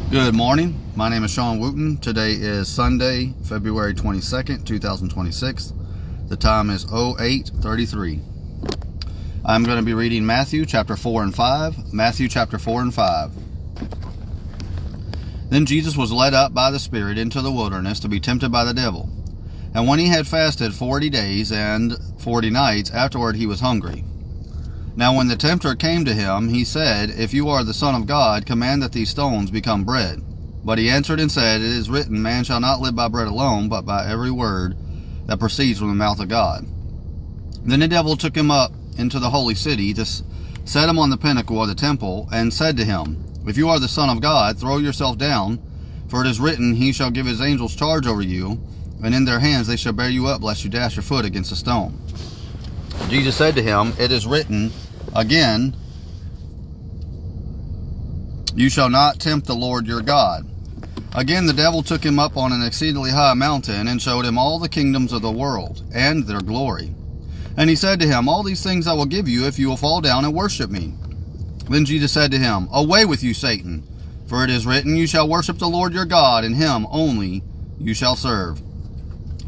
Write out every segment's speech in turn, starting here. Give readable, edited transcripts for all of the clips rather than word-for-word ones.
Good morning. My name is Sean Wooten. Today is Sunday, February 22nd, 2026. The time is 08:33. I'm going to be reading Matthew chapter 4 and 5. Matthew chapter 4 and 5. Then Jesus was led up by the Spirit into the wilderness to be tempted by the devil. And when he had fasted 40 days and 40 nights, afterward he was hungry. Now when the tempter came to him, he said, If you are the Son of God, command that these stones become bread. But he answered and said, It is written, Man shall not live by bread alone, but by every word that proceeds from the mouth of God. Then the devil took him up into the holy city to set him on the pinnacle of the temple, and said to him, If you are the Son of God, throw yourself down, for it is written, He shall give his angels charge over you, and in their hands they shall bear you up, lest you dash your foot against a stone. Jesus said to him, It is written again, You shall not tempt the Lord your God. Again the devil took him up on an exceedingly high mountain, and showed him all the kingdoms of the world, and their glory. And he said to him, All these things I will give you, if you will fall down and worship me. Then Jesus said to him, Away with you, Satan, for it is written, You shall worship the Lord your God, and him only you shall serve.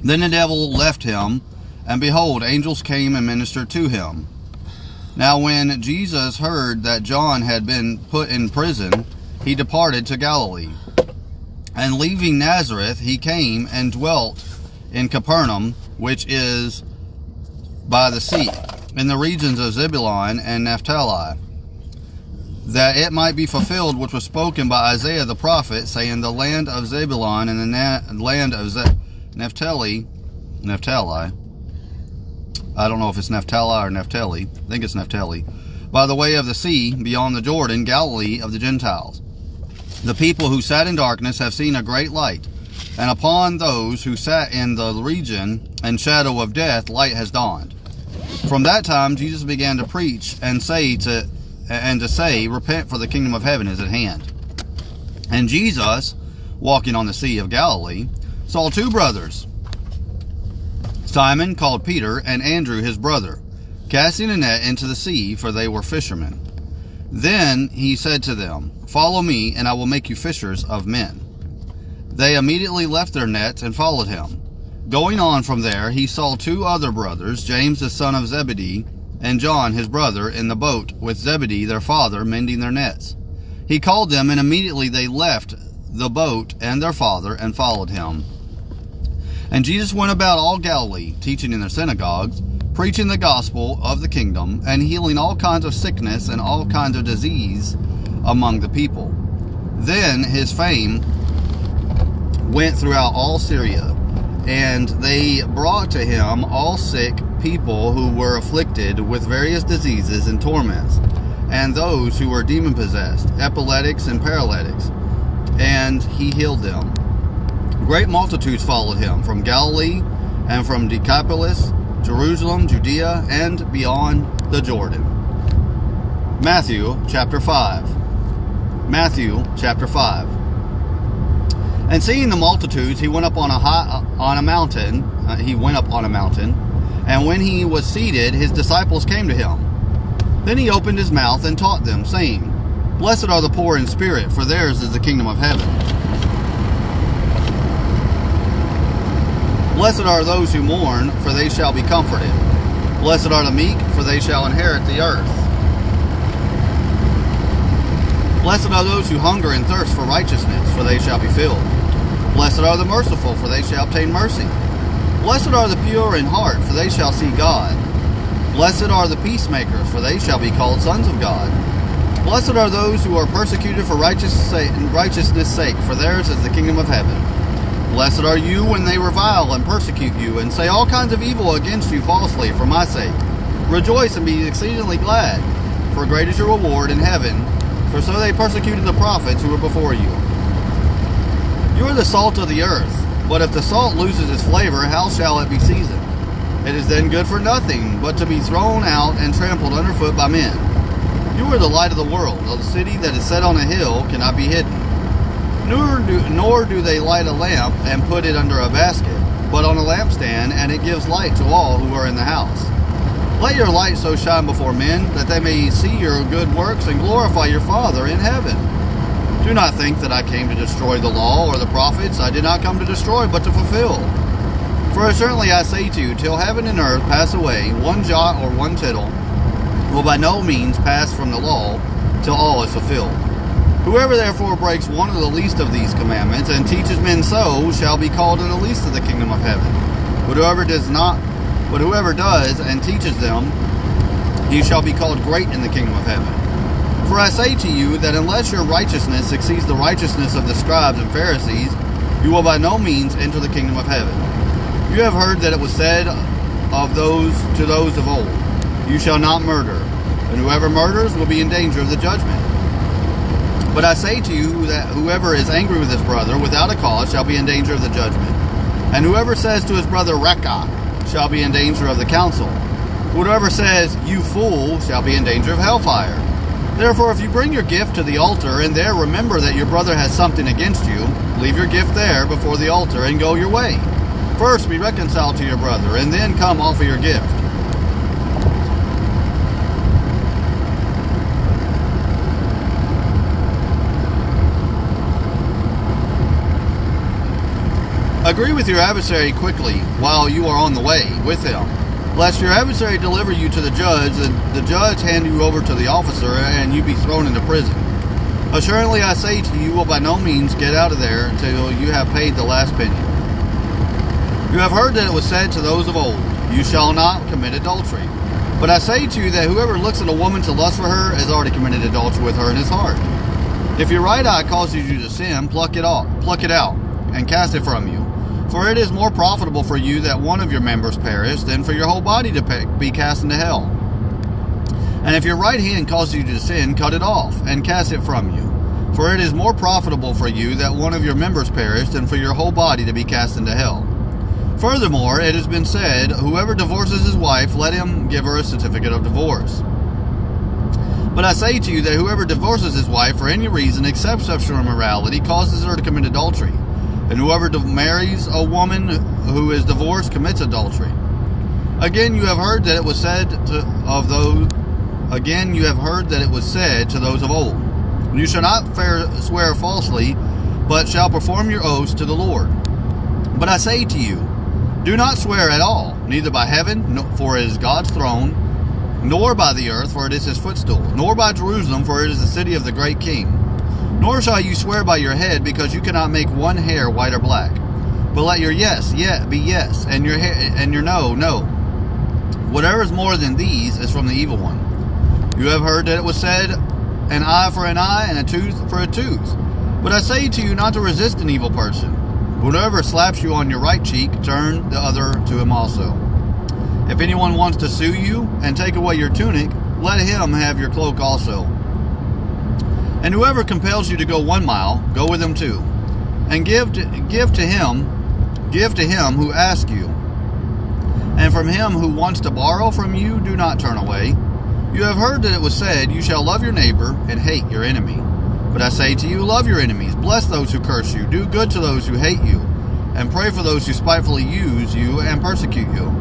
Then the devil left him, and behold, angels came and ministered to him. Now when Jesus heard that John had been put in prison, he departed to Galilee. And leaving Nazareth, he came and dwelt in Capernaum, which is by the sea, in the regions of Zebulun and Naphtali, that it might be fulfilled which was spoken by Isaiah the prophet, saying, The land of Zebulun and the land of Naphtali, I don't know if it's Naphtali or Naphtali. I think it's Naphtali. By the way of the sea, beyond the Jordan, Galilee of the Gentiles. The people who sat in darkness have seen a great light, and upon those who sat in the region and shadow of death, light has dawned. From that time, Jesus began to preach and to say, Repent, for the kingdom of heaven is at hand. And Jesus, walking on the sea of Galilee, saw two brothers, Simon, called Peter, and Andrew his brother, casting a net into the sea, for they were fishermen. Then he said to them, Follow me, and I will make you fishers of men. They immediately left their nets and followed him. Going on from there, he saw two other brothers, James the son of Zebedee, and John his brother, in the boat with Zebedee their father, mending their nets. He called them, and immediately they left the boat and their father, and followed him. And Jesus went about all Galilee, teaching in their synagogues, preaching the gospel of the kingdom, and healing all kinds of sickness and all kinds of disease among the people. Then his fame went throughout all Syria, and they brought to him all sick people who were afflicted with various diseases and torments, and those who were demon-possessed, epileptics and paralytics, and he healed them. Great multitudes followed him from Galilee and from Decapolis, Jerusalem, Judea, and beyond the Jordan. Matthew chapter 5. Matthew chapter 5. And seeing the multitudes, he went up on a mountain. And when he was seated, his disciples came to him. Then he opened his mouth and taught them, saying, Blessed are the poor in spirit, for theirs is the kingdom of heaven. Blessed are those who mourn, for they shall be comforted. Blessed are the meek, for they shall inherit the earth. Blessed are those who hunger and thirst for righteousness, for they shall be filled. Blessed are the merciful, for they shall obtain mercy. Blessed are the pure in heart, for they shall see God. Blessed are the peacemakers, for they shall be called sons of God. Blessed are those who are persecuted for righteousness' sake, for theirs is the kingdom of heaven. Blessed are you when they revile and persecute you, and say all kinds of evil against you falsely for my sake. Rejoice and be exceedingly glad, for great is your reward in heaven, for so they persecuted the prophets who were before you. You are the salt of the earth, but if the salt loses its flavor, how shall it be seasoned? It is then good for nothing, but to be thrown out and trampled underfoot by men. You are the light of the world. A city that is set on a hill cannot be hidden. Nor do they light a lamp and put it under a basket, but on a lampstand, and it gives light to all who are in the house. Let your light so shine before men, that they may see your good works and glorify your Father in heaven. Do not think that I came to destroy the law or the prophets. I did not come to destroy, but to fulfill. For certainly I say to you, till heaven and earth pass away, one jot or one tittle will by no means pass from the law till all is fulfilled. Whoever therefore breaks one of the least of these commandments and teaches men so shall be called in the least of the kingdom of heaven. But whoever does and teaches them, he shall be called great in the kingdom of heaven. For I say to you that unless your righteousness exceeds the righteousness of the scribes and Pharisees, you will by no means enter the kingdom of heaven. You have heard that it was said of those of old, you shall not murder, and whoever murders will be in danger of the judgment. But I say to you that whoever is angry with his brother without a cause shall be in danger of the judgment. And whoever says to his brother, Reka, shall be in danger of the council. Whoever says, you fool, shall be in danger of hellfire. Therefore, if you bring your gift to the altar, and there remember that your brother has something against you, leave your gift there before the altar and go your way. First be reconciled to your brother, and then come offer your gift. Agree with your adversary quickly while you are on the way with him, lest your adversary deliver you to the judge, and the judge hand you over to the officer, and you be thrown into prison. Assuredly I say to you, you will by no means get out of there until you have paid the last penny. You have heard that it was said to those of old, you shall not commit adultery. But I say to you that whoever looks at a woman to lust for her has already committed adultery with her in his heart. If your right eye causes you to sin, pluck it out, and cast it from you. For it is more profitable for you that one of your members perish than for your whole body to be cast into hell. And if your right hand causes you to sin, cut it off, and cast it from you. For it is more profitable for you that one of your members perish than for your whole body to be cast into hell. Furthermore, it has been said, whoever divorces his wife, let him give her a certificate of divorce. But I say to you that whoever divorces his wife for any reason except sexual immorality causes her to commit adultery. And whoever marries a woman who is divorced commits adultery. Again, you have heard that it was said to those of old, you shall not swear falsely, but shall perform your oaths to the Lord. But I say to you, do not swear at all, neither by heaven, for it is God's throne, nor by the earth, for it is his footstool, nor by Jerusalem, for it is the city of the great King. Nor shall you swear by your head, because you cannot make one hair white or black. But let your yes, be yes, and your no, no. Whatever is more than these is from the evil one. You have heard that it was said, an eye for an eye, and a tooth for a tooth. But I say to you not to resist an evil person. Whoever slaps you on your right cheek, turn the other to him also. If anyone wants to sue you and take away your tunic, let him have your cloak also. And whoever compels you to go 1 mile, go with him 2. And give to him who asks you. And from him who wants to borrow from you, do not turn away. You have heard that it was said, you shall love your neighbor and hate your enemy. But I say to you, love your enemies, bless those who curse you, do good to those who hate you, and pray for those who spitefully use you and persecute you,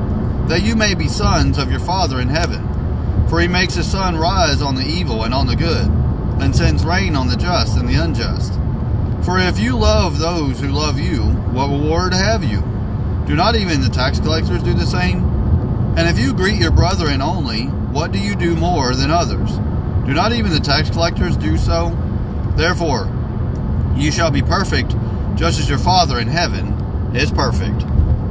that you may be sons of your Father in heaven. For he makes his sun rise on the evil and on the good, and sends rain on the just and the unjust. For if you love those who love you, what reward have you? Do not even the tax collectors do the same? And if you greet your brethren only, what do you do more than others? Do not even the tax collectors do so? Therefore, you shall be perfect, just as your Father in heaven is perfect.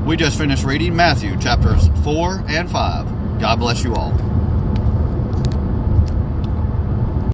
We just finished reading Matthew chapters 4 and 5. God bless you all.